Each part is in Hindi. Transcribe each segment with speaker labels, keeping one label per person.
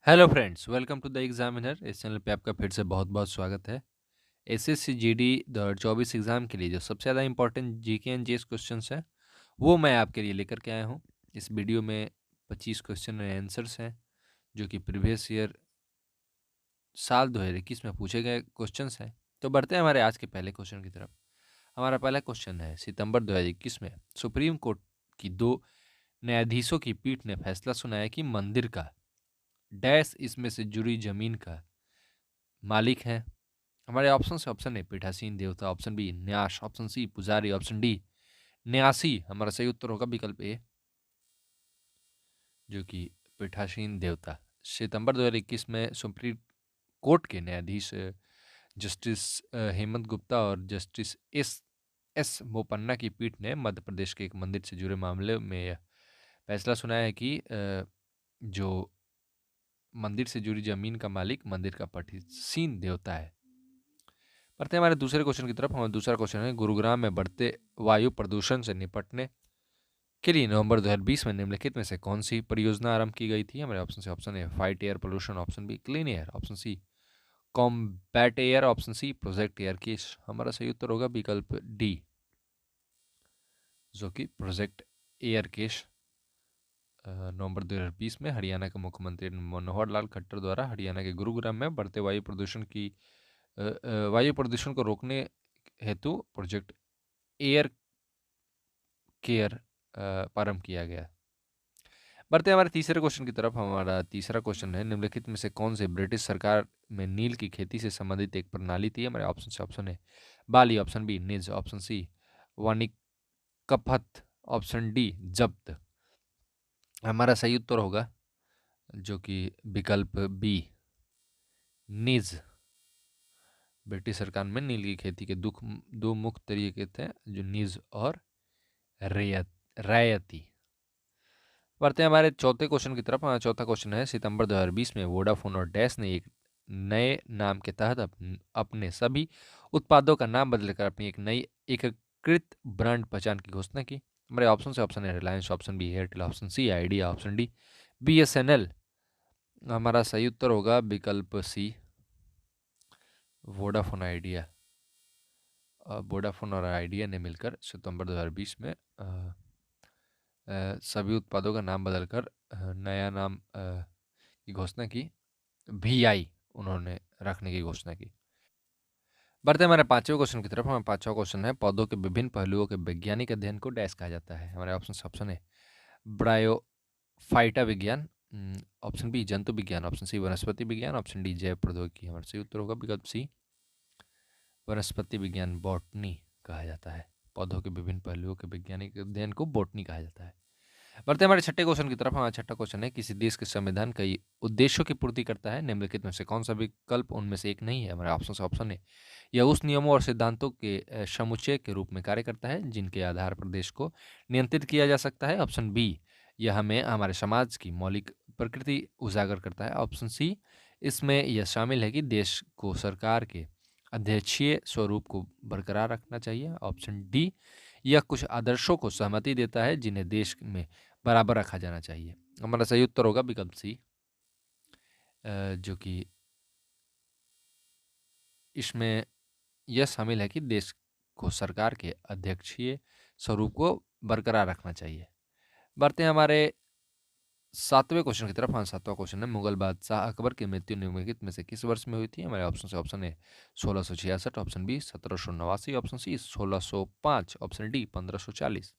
Speaker 1: Hello friends, welcome to the examiner. इस चैनल पे आपका फिर से बहुत बहुत स्वागत है। एसएससी जीडी 2024 एग्ज़ाम के लिए जो सबसे ज़्यादा important GK and GS questions हैं वो मैं आपके लिए लेकर के आया हूँ। इस वीडियो में 25 क्वेश्चन एंड आंसर्स हैं जो कि प्रीवियस ईयर साल 2021 में पूछे गए क्वेश्चंस हैं। तो बढ़ते हैं हमारे आज के पहले क्वेश्चन की तरफ। हमारा पहला क्वेश्चन है, सितंबर 2021 में सुप्रीम कोर्ट की 2 न्यायाधीशों की पीठ ने फैसला सुनाया कि मंदिर का डैश इसमें से जुड़ी जमीन का मालिक है। हमारे ऑप्शन से ऑप्शन ए पीठासीन देवता, ऑप्शन बी न्यास, ऑप्शन सी पुजारी, ऑप्शन डी न्यासी। हमारा सही उत्तर होगा विकल्प ए, जो कि पीठासीन देवता। सितंबर 2021 में सुप्रीम कोर्ट के न्यायाधीश जस्टिस हेमंत गुप्ता और जस्टिस एस एस बोपन्ना की पीठ ने मध्य प्रदेश के एक मंदिर से जुड़े मामले में यह फैसला सुनाया है कि जो मंदिर से जुड़ी जमीन का मालिक मंदिर का पीठासीन देवता है। बढ़ते हैं हमारे दूसरे क्वेश्चन की तरफ। हमारा दूसरा क्वेश्चन है, गुरुग्राम में बढ़ते वायु प्रदूषण से निपटने के लिए नवंबर 2020 में निम्नलिखित में से कौन सी परियोजना आरंभ की गई थी। हमारे ऑप्शन से option A fight air pollution, option B clean air, option C combat air, option C project air case. हमारा सही उत्तर होगा विकल्प डी, जो कि प्रोजेक्ट एयर केस नवंबर 2020 में हरियाणा के मुख्यमंत्री मनोहर लाल खट्टर द्वारा हरियाणा के गुरुग्राम में बढ़ते वायु प्रदूषण को रोकने हेतु प्रोजेक्ट एयर केयर प्रारंभ किया गया। बढ़ते हमारे तीसरे क्वेश्चन की तरफ। हमारा तीसरा क्वेश्चन है, निम्नलिखित में से कौन से ब्रिटिश सरकार में नील की खेती से संबंधित एक प्रणाली थी। हमारे ऑप्शन से ऑप्शन है बाली, ऑप्शन बी निज, ऑप्शन सी वानिकपथ, ऑप्शन डी जब्त। हमारा सही उत्तर होगा जो कि विकल्प बी निज। ब्रिटिश सरकार में नील की खेती के दो मुख्य तरीके थे, जो निज और रैयती। बढ़ते हैं हमारे चौथे क्वेश्चन की तरफ। हमारा चौथा क्वेश्चन है, सितंबर 2020 में वोडाफोन और डैश ने एक नए नाम के तहत अपने सभी उत्पादों का नाम बदलकर अपनी एक नई एकीकृत ब्रांड पहचान की घोषणा की। हमारे ऑप्शन से ऑप्शन है Reliance, option B Airtel, option C Idea, option D BSNL. हमारा सही उत्तर होगा विकल्प सी, वोडाफोन आइडिया। वोडाफोन और आइडिया ने मिलकर सितंबर 2020 में सभी उत्पादों का नाम बदलकर नया नाम की घोषणा की, VI उन्होंने रखने की घोषणा की। बढ़ते हमारे पांचवें क्वेश्चन की तरफ। हमारा पांचवा क्वेश्चन है, पौधों के विभिन्न पहलुओं के वैज्ञानिक अध्ययन को डैश कहा जाता है। हमारे ऑप्शन है ब्रायोफाइटा विज्ञान, ऑप्शन बी जंतु विज्ञान, ऑप्शन सी वनस्पति विज्ञान, ऑप्शन डी जैव प्रौद्योगिकी। हमारा सही उत्तर होगा विकल्प सी, वनस्पति विज्ञान, बॉटनी कहा जाता है। पौधों के विभिन्न पहलुओं के वैज्ञानिक अध्ययन को बॉटनी कहा जाता है। बढ़ते हमारे छठे क्वेश्चन की तरफ। हमारा छठा क्वेश्चन है, किसी देश के संविधान कई उद्देश्यों की पूर्ति करता है, निम्नलिखित में से कौन सा विकल्प उनमें से एक नहीं है। हमारे ऑप्शन है यह उस नियमों और सिद्धांतों के समुच्चय के रूप में कार्य करता है जिनके आधार पर देश को नियंत्रित किया जा सकता है। ऑप्शन बी, यह हमें हमारे समाज की मौलिक प्रकृति उजागर करता है। ऑप्शन सी, इसमें यह शामिल है कि देश को सरकार के अध्यक्षीय स्वरूप को बरकरार रखना चाहिए। ऑप्शन डी, यह कुछ आदर्शों को सहमति देता है जिन्हें देश में बराबर रखा जाना चाहिए। हमारा सही उत्तर होगा विकल्प सी, जो कि इसमें यह शामिल है कि देश को सरकार के अध्यक्षीय स्वरूप को बरकरार रखना चाहिए। बढ़ते हैं हमारे सातवें क्वेश्चन की तरफ। हाँ, सातवां क्वेश्चन है, मुगल बादशाह अकबर की मृत्यु निम्नलिखित में से किस वर्ष में हुई थी। हमारे ऑप्शन से ऑप्शन है 1666, option B 1789, option C 1605, option D 1540।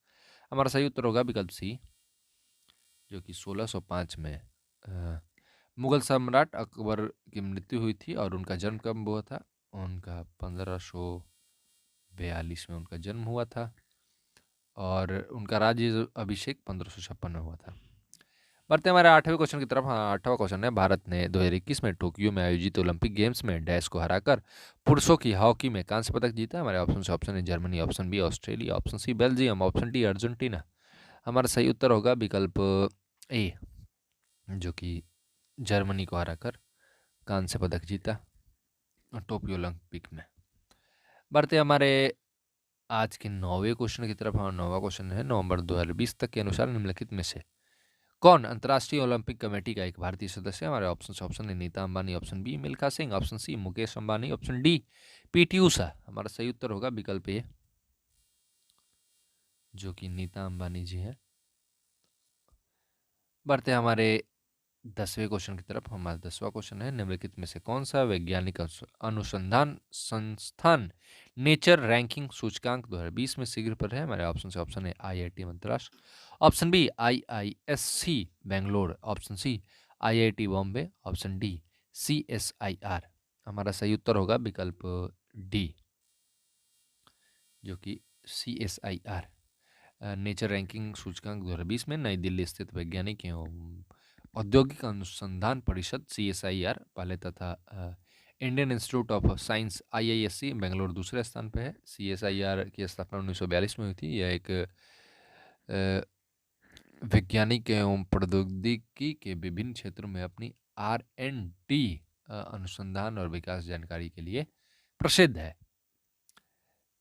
Speaker 1: हमारा सही उत्तर होगा विकल्प सी, जो कि 1605 में मुगल सम्राट अकबर की मृत्यु हुई थी। और उनका जन्म कब हुआ था? उनका 1542 में उनका जन्म हुआ था और उनका राज्य अभिषेक 1556 में हुआ था। बढ़ते हमारे आठवें क्वेश्चन की तरफ। हाँ, आठवां क्वेश्चन है, भारत ने 2021 में टोक्यो में आयोजित ओलंपिक गेम्स में डैश को हराकर पुरुषों की हॉकी में कांस्य पदक जीता। हमारे ऑप्शन से ऑप्शन है Germany, option B Australia, option C Belgium, option D Argentina. हमारा सही उत्तर होगा विकल्प ए, जो कि जर्मनी को हराकर कांस्य पदक जीता टोक्यो ओलंपिक में। बढ़ते हमारे आज के 9वें क्वेश्चन की तरफ। हाँ, 9वां क्वेश्चन है, नवंबर 2020 तक के अनुसार निम्नलिखित में से कौन अंतर्राष्ट्रीय ओलंपिक कमेटी का एक भारतीय सदस्य है? हमारे option A Nita Ambani, option B Milkha Singh, option C Mukesh Ambani, option D P T. हमारा सही उत्तर होगा विकल्प ए, जो कि नीता अंबानी जी हैं। बढ़ते हैं हमारे 10वें क्वेश्चन की तरफ। हमारा 10वां क्वेश्चन है, निम्नलिखित में से कौन सा वैज्ञानिक अनुसंधान संस्थान नेचर रैंकिंग सूचकांक 2020 में शीघ्र पर है? हमारे ऑप्शन है IIT Madras, option B IISc Bangalore, option C IIT Bombay, option D CSIR। हमारा सही उत्तर होगा विकल्प डी, जो कि CSIR नेचर रैंकिंग सूचकांक 2020 में नई दिल्ली स्थित वैज्ञानिक एवं औद्योगिक अनुसंधान परिषद CSIR पहले तथा Indian institute of science IISc Bangalore दूसरे स्थान पर है। CSIR की स्थापना 1942 में हुई थी। यह एक वैज्ञानिक एवं प्रौद्योगिकी के विभिन्न क्षेत्रों में अपनी R&D अनुसंधान और विकास जानकारी के लिए प्रसिद्ध है।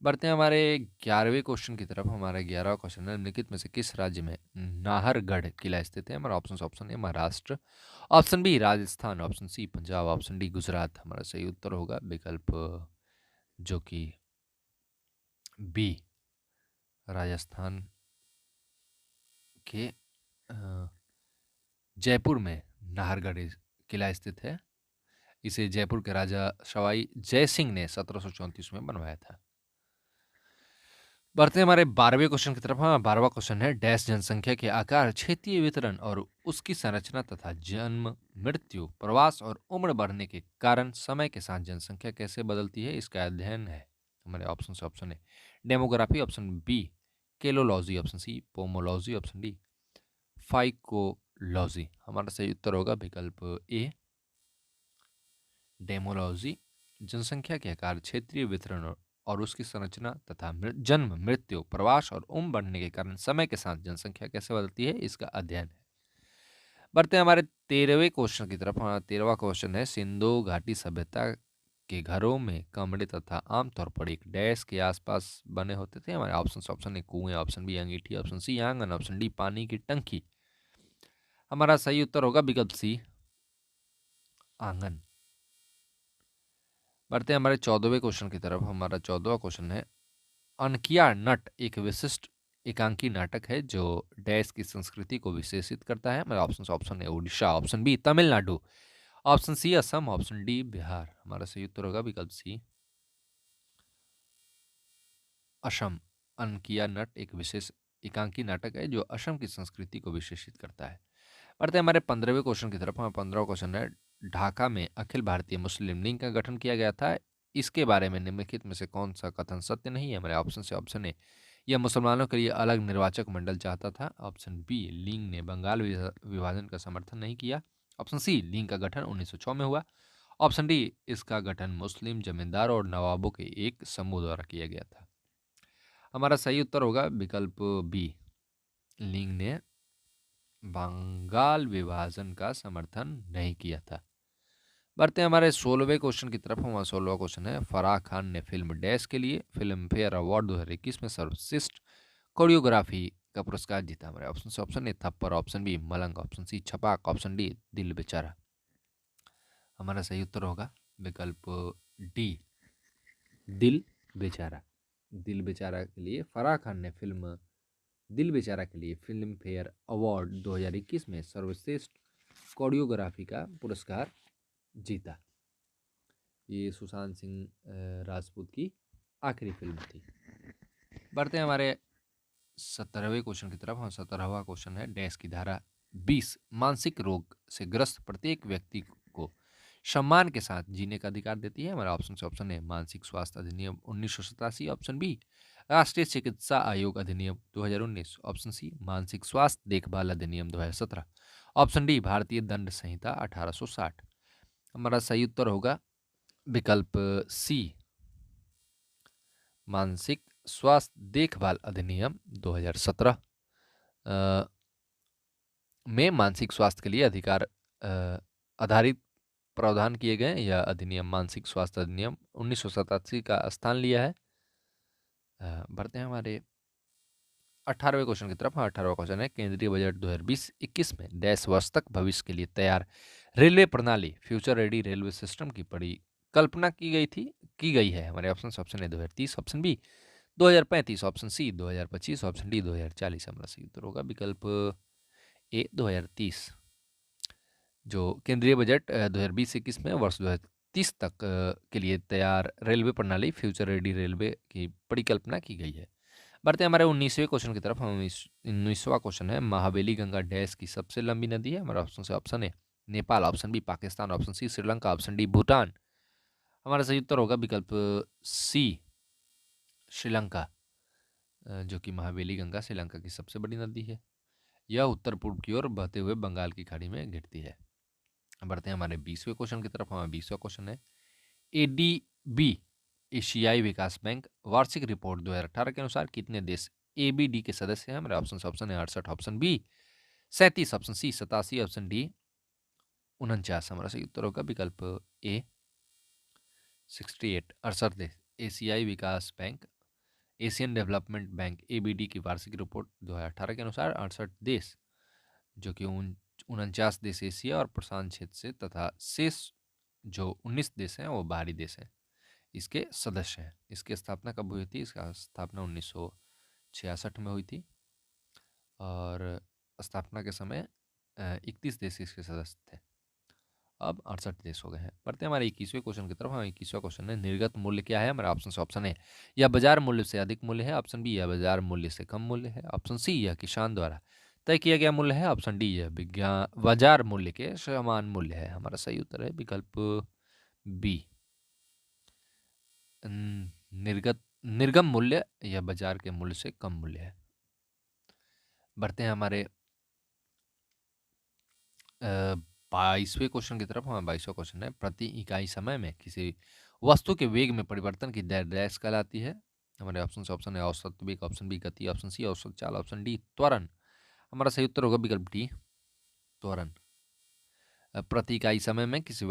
Speaker 1: बढ़ते हैं हमारे 11वें क्वेश्चन की तरफ। हमारा 11वां क्वेश्चन है, निम्नलिखित में से किस राज्य में नाहरगढ़ किला स्थित है? हमारा option A Maharashtra, option B Rajasthan, option C Punjab, option D Gujarat. हमारा सही उत्तर होगा विकल्प जो कि बी, राजस्थान के जयपुर में नाहरगढ़ किला स्थित है। इसे जयपुर के राजा सवाई जय सिंह ने 1734 में बनवाया था। बढ़ते हैं हमारे 12वें क्वेश्चन की तरफ। हाँ, 12वां क्वेश्चन है, डैश जनसंख्या के आकार, क्षेत्रीय वितरण और उसकी संरचना तथा जन्म, मृत्यु, प्रवास और उम्र बढ़ने के कारण समय के साथ जनसंख्या कैसे बदलती है, इसका अध्ययन है। हमारे ऑप्शन है demography, option B caliology, option C pomology, option D phycology. हमारा सही उत्तर होगा विकल्प ए, डेमोलॉजी। जनसंख्या के आकार, क्षेत्रीय वितरण और उसकी संरचना तथा जन्म, मृत्यु, प्रवास और उम्र बढ़ने के कारण समय के साथ जनसंख्या कैसे बदलती है, इसका अध्ययन है। बढ़ते हैं हमारे 13वें क्वेश्चन की तरफ। हमारा 13वां क्वेश्चन है, सिंधु घाटी सभ्यता के घरों में कमरे तथा आमतौर पर एक डैश के आसपास बने होते थे। हमारे ऑप्शन है कुएं, ऑप्शन बी अंगीठी, ऑप्शन सी आंगन, ऑप्शन डी पानी की टंकी। हमारा सही उत्तर होगा विकल्प सी, आंगन। बढ़ते हैं हमारे 14वें क्वेश्चन की तरफ। हमारा 14वां क्वेश्चन है, अनकिया नट एक विशिष्ट एकांकी नाटक है जो डैश की संस्कृति को विशेषित करता है। हमारा ऑप्शन है Orissa, option B Tamil Nadu, option C Assam, option D Bihar. हमारा सही उत्तर होगा विकल्प सी, असम। अनकिया नट एक विशेष एकांकी नाटक है जो असम की संस्कृति को विशेषित करता है। बढ़ते हैं हमारे 15वें क्वेश्चन की तरफ। हमारा 15वां क्वेश्चन है, ढाका में अखिल भारतीय मुस्लिम लीग का गठन किया गया था। इसके बारे में निम्नलिखित में से कौन सा कथन सत्य नहीं है? हमारे ऑप्शन है यह मुसलमानों के लिए अलग निर्वाचक मंडल चाहता था, ऑप्शन बी लीग ने बंगाल विभाजन का समर्थन नहीं किया, ऑप्शन सी लीग का गठन 1906 में हुआ, ऑप्शन डी इसका गठन मुस्लिम जमींदारों और नवाबों के एक समूह द्वारा किया गया था। हमारा सही उत्तर होगा विकल्प बी, लीग ने बंगाल विभाजन का समर्थन नहीं किया था। बढ़ते हैं हमारे 16वें क्वेश्चन की तरफ। हमारा 16वां क्वेश्चन है, फराह खान ने फिल्म डैश के लिए फिल्म फेयर अवार्ड 2021 में सर्वश्रेष्ठ कोरियोग्राफी का पुरस्कार जीता। हमारे ऑप्शन है थप्पड़, ऑप्शन बी मलंग, ऑप्शन सी छपाक, ऑप्शन डी दिल बेचारा। हमारा सही उत्तर होगा विकल्प डी, दिल बेचारा। दिल बेचारा के लिए फराह खान ने फिल्म दिल बेचारा के लिए फिल्म फेयर अवार्ड 2021 में सर्वश्रेष्ठ कोरियोग्राफी का पुरस्कार जीता। ये सुशांत सिंह राजपूत की आखिरी फिल्म थी। बढ़ते हैं हमारे 17वें क्वेश्चन की तरफ। 17वां क्वेश्चन है, डैश की धारा 20 मानसिक रोग से ग्रस्त प्रत्येक व्यक्ति को सम्मान के साथ जीने का अधिकार देती है। हमारा ऑप्शन है मानसिक स्वास्थ्य अधिनियम 1987, ऑप्शन बी राष्ट्रीय चिकित्सा आयोग अधिनियम 2019, ऑप्शन सी मानसिक स्वास्थ्य देखभाल अधिनियम 2017, ऑप्शन डी भारतीय दंड संहिता 1860। हमारा सही उत्तर होगा विकल्प सी, मानसिक स्वास्थ्य देखभाल अधिनियम 2017 में मानसिक स्वास्थ्य के लिए अधिकार आधारित प्रावधान किए गए। यह अधिनियम मानसिक स्वास्थ्य अधिनियम 1987 का स्थान लिया है। बढ़ते हैं हमारे 18वें क्वेश्चन की तरफ। 18वां क्वेश्चन है, केंद्रीय बजट 2020-21 में डैश वर्ष तक भविष्य के लिए तैयार रेलवे प्रणाली फ्यूचर रेडी रेलवे सिस्टम की परिकल्पना की गई है। हमारे ऑप्शन है 2030, option B 2035, option C 2025, option D 2040। हमारा सही उत्तर होगा विकल्प ए 2030। जो केंद्रीय बजट 2020-21 में वर्ष 2030 तक के लिए तैयार रेलवे प्रणाली फ्यूचर रेडी रेलवे की परिकल्पना की गई है। बढ़ते हैं हमारे 19वें क्वेश्चन की तरफ। हम 19वां क्वेश्चन है, महाबेली गंगा डैश की सबसे लंबी नदी है। हमारा ऑप्शन है Nepal, option B Pakistan, option C Sri Lanka, option D Bhutan. हमारा सही उत्तर होगा विकल्प सी श्रीलंका। जो कि महाबेली गंगा श्रीलंका की सबसे बड़ी नदी है। यह उत्तर पूर्व की ओर बहते हुए बंगाल की खाड़ी में गिरती है। बढ़ते हैं हमारे 20वें क्वेश्चन की तरफ। हमारा 20वां क्वेश्चन है, एडीबी एशियाई विकास बैंक वार्षिक रिपोर्ट 2018 के अनुसार कितने देश एबीडी के सदस्य हैं। हमारे ऑप्शन है 68, option B 37, option C 87, option D 49। हमारा सही उत्तर होगा विकल्प ए 68, 68 देश। एशियाई विकास bank, Asian Development Bank ABD की वार्षिक रिपोर्ट 2018 के अनुसार 68 देश, जो कि 49 देश एशिया और प्रशांत क्षेत्र से तथा शेष जो 19 देश हैं वो बाहरी देश हैं, इसके सदस्य हैं। इसकी स्थापना कब हुई थी? इसका स्थापना 1966 में हुई थी और स्थापना के समय 31 देश इसके सदस्य थे। अब 68 देश हो गए हैं। बढ़ते हैं हमारे 21वें क्वेश्चन की तरफ। हमारा 21वां क्वेश्चन है, निर्गत मूल्य क्या है। हमारा ऑप्शन है यह बाजार मूल्य से अधिक मूल्य है, ऑप्शन बी यह बाजार मूल्य से कम मूल्य है, ऑप्शन सी यह किसान द्वारा तय किया गया मूल्य है, ऑप्शन डी यह बाजार मूल्य के समान मूल्य है। हमारा सही उत्तर है विकल्प बी निर्गम मूल्य यह बाजार के मूल्य से कम मूल्य है। बढ़ते हैं हमारे 22वें क्वेश्चन की तरफ। हमारा 22वां क्वेश्चन है, प्रति इकाई समय में किसी वस्तु के वेग में परिवर्तन की दर डैश कहलाती है। हमारे ऑप्शन है औसत वेग, ऑप्शन बी गति, ऑप्शन सी औसत चाल, ऑप्शन डी त्वरण। हमारा सही उत्तर होगा विकल्प डी त्वरण। प्रति इकाई समय में किसी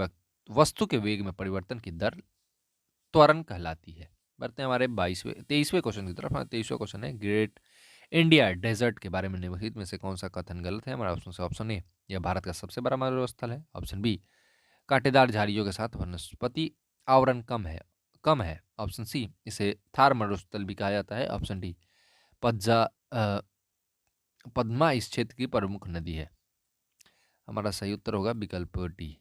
Speaker 1: वस्तु के वेग में परिवर्तन की दर त्वरण कहलाती है। बढ़ते हैं हमारे 23वें क्वेश्चन की तरफ। 23वां क्वेश्चन है, ग्रेट इंडिया डेजर्ट के बारे में निम्नलिखित में से कौन सा कथन गलत है। हमारा ऑप्शन ए यह भारत का सबसे बड़ा मरुस्थल है, ऑप्शन बी कांटेदार झाड़ियों के साथ वनस्पति आवरण कम है, ऑप्शन सी इसे थार मरुस्थल भी कहा जाता है, ऑप्शन डी पद्मा इस क्षेत्र की प्रमुख नदी है। हमारा सही उत्तर होगा विकल्प डी,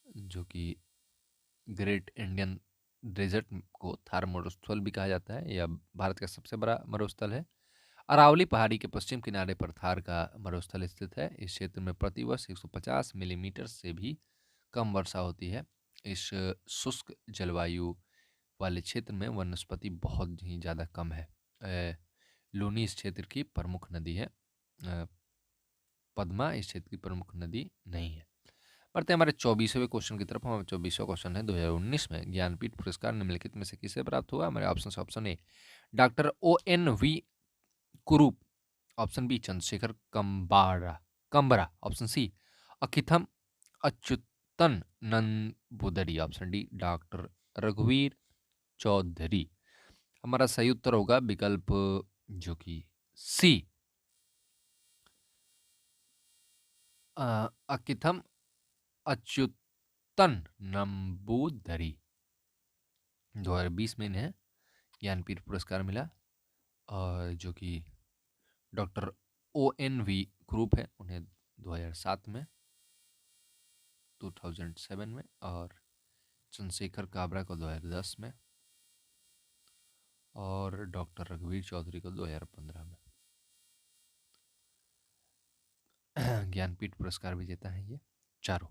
Speaker 1: जो कि ग्रेट इंडियन डेजर्ट को थार मरुस्थल भी कहा जाता है। यह भारत का सबसे बड़ा मरुस्थल है। अरावली पहाड़ी के पश्चिम किनारे पर थार का मरुस्थल स्थित है। इस क्षेत्र में प्रतिवर्ष 150 मिलीमीटर से भी कम वर्षा होती है। इस शुष्क जलवायु वाले क्षेत्र में वनस्पति बहुत ही ज़्यादा कम है। लूनी इस क्षेत्र की प्रमुख नदी है, पद्मा इस क्षेत्र की प्रमुख नदी नहीं है। बढ़ते हैं हमारे 24वें क्वेश्चन की तरफ। हमारा 24वां क्वेश्चन है, 2019 में ज्ञानपीठ पुरस्कार निम्नलिखित में से किसे प्राप्त हुआ। हमारे option A doctor ONV Kurup, option B Chandrashekhar Kambar, option C Akkitham Achuthan Namboodiri, option D doctor रघुवीर चौधरी। हमारा सही उत्तर होगा विकल्प जो कि सी अकिथम अच्युतन नंबूदरी। 2020 में इन्हें ज्ञानपीठ पुरस्कार मिला और जो कि डॉक्टर ONV ग्रुप है उन्हें 2007 में 2007 में और चंद्रशेखर काबरा को 2010 में और डॉक्टर रघुवीर चौधरी को 2015 में ज्ञानपीठ पुरस्कार विजेता हैं ये चारों।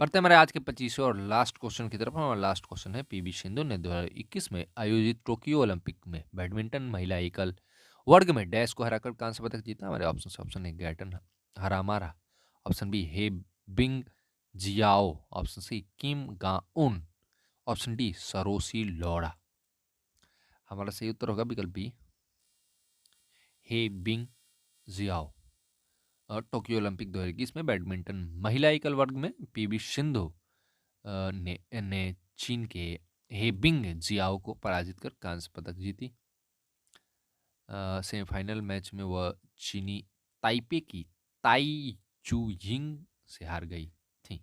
Speaker 1: बढ़ते हमारे आज के 25वें और लास्ट क्वेश्चन की तरफ। हमारा लास्ट क्वेश्चन है, PV सिंधु ने 2021 में आयोजित टोक्यो ओलंपिक में बैडमिंटन महिला एकल वर्ग में डैश को हराकर कांस्य पदक जीता। हमारे ऑप्शन है गैटन हरामारा, ऑप्शन बी हे बिंग जियाओ, ऑप्शन सी किम गाउन, ऑप्शन डी सरोसी लौड़ा। हमारा सही उत्तर होगा विकल्प बी हे बिंग जियाओ। टोक्यो ओलंपिक 2021 में बैडमिंटन महिला एकल वर्ग में PV सिंधु ने चीन के हेबिंग जियाओ को पराजित कर कांस्य पदक जीती। सेमीफाइनल मैच में वह चीनी ताइपे की ताई चू यिंग से हार गई थी।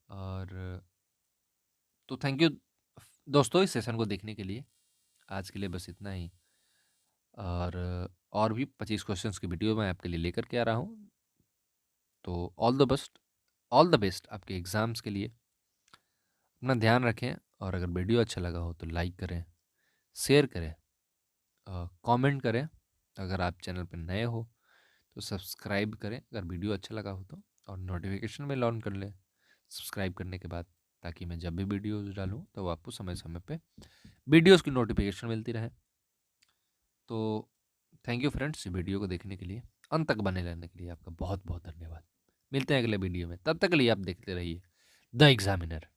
Speaker 1: और तो थैंक यू दोस्तों इस सेशन को देखने के लिए। आज के लिए बस इतना ही। और भी 25 क्वेश्चंस की वीडियो मैं आपके लिए लेकर के आ रहा हूँ। तो ऑल द बेस्ट आपके एग्ज़ाम्स के लिए। अपना ध्यान रखें, और अगर वीडियो अच्छा लगा हो तो लाइक करें, शेयर करें, कमेंट करें। अगर आप चैनल पर नए हो तो सब्सक्राइब करें अगर वीडियो अच्छा लगा हो तो, और नोटिफिकेशन बेल ऑन कर लें सब्सक्राइब करने के बाद, ताकि मैं जब भी वीडियोज़ डालूँ तो आपको समय समय पे वीडियोज़ की नोटिफिकेशन मिलती रहे। तो थैंक यू फ्रेंड्स वीडियो को देखने के लिए, अंत तक बने रहने के लिए आपका बहुत बहुत धन्यवाद। मिलते हैं अगले वीडियो में, तब तक के लिए आप देखते रहिए द एग्जामिनर।